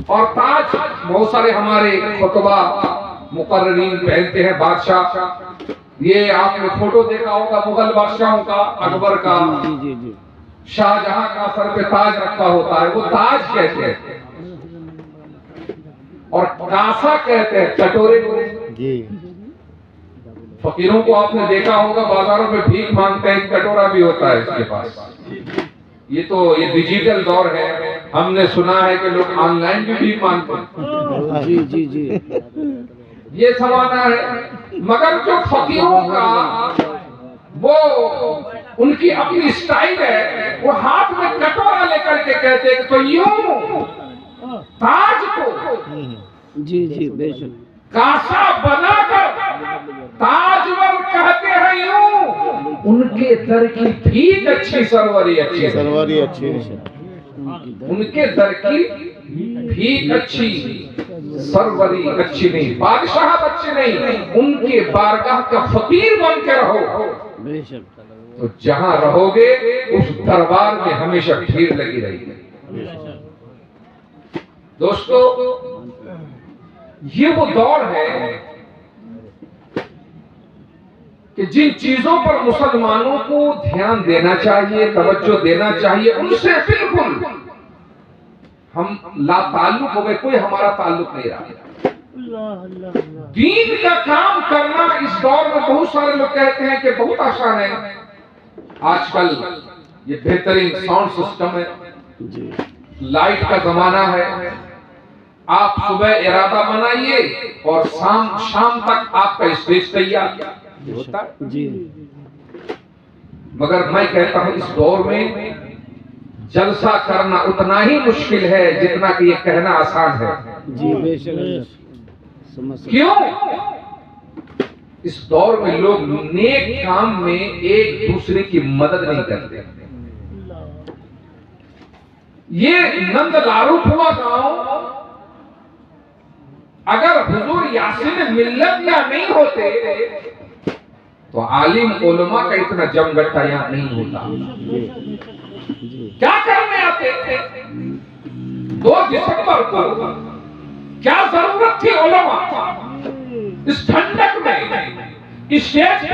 और ताज बहुत सारे हमारे खुतबा मुकर्ररीन पहनते हैं, बादशाह। ये आपने फोटो देखा होगा मुगल बादशाहों का, अकबर का, शाहजहां का सर पे ताज रखा होता है, वो ताज कहते हैं। और कासा कहते हैं कटोरे को। फकीरों को आपने देखा होगा बाजारों में भीख मांगते हैं, कटोरा भी होता है इसके पास। ये डिजिटल दौर है, हमने सुना है कि लोग ऑनलाइन भी भीख मांगते हैं। जी ये जमाना है। मगर जो फकीरों का वो उनकी अपनी स्टाइल है, वो हाथ में कटोरा लेकर के कहते हैं तो यूं ताज को जी बेशक कासा बनाकर ताजवर कहते हैं यूं। उनके दर की भीख अच्छी, सरवरी अच्छी, सरवरी अच्छी, उनके दर की भीख अच्छी, सरवरी अच्छी नहीं, बादशाहत अच्छी नहीं। उनके बारगाह का फकीर बन के रहो, तो जहां रहोगे उस दरबार में हमेशा भीड़ लगी रहेगी। दोस्तों, ये वो दौर है कि जिन चीजों पर मुसलमानों को ध्यान देना चाहिए, तवज्जो देना चाहिए, उनसे बिल्कुल हम लाताल्लुक हो गए, कोई हमारा ताल्लुक नहीं रहा। दीन का काम करना इस दौर में बहुत सारे लोग कहते हैं कि बहुत आसान है। आजकल ये बेहतरीन साउंड सिस्टम है, लाइट का जमाना है। आप सुबह इरादा बनाइए और शाम तक आपका स्टेज तैयार होता है जी। मगर मैं कहता हूं इस दौर में जलसा करना उतना ही मुश्किल है जितना कि ये कहना आसान है जी। बेशक क्यों? इस दौर में लोग नेक काम में एक दूसरे की मदद नहीं करते। ये नंद लारूफ हुआ गांव, अगर हुजूर यासीन मिल्लत या नहीं होते तो आलिम उलमा का इतना जमघटा यहां नहीं होता। क्या करने आते थे 2 दिसंबर को? क्या जरूरत थी उलमा इस ठंडक में, इस स्टेज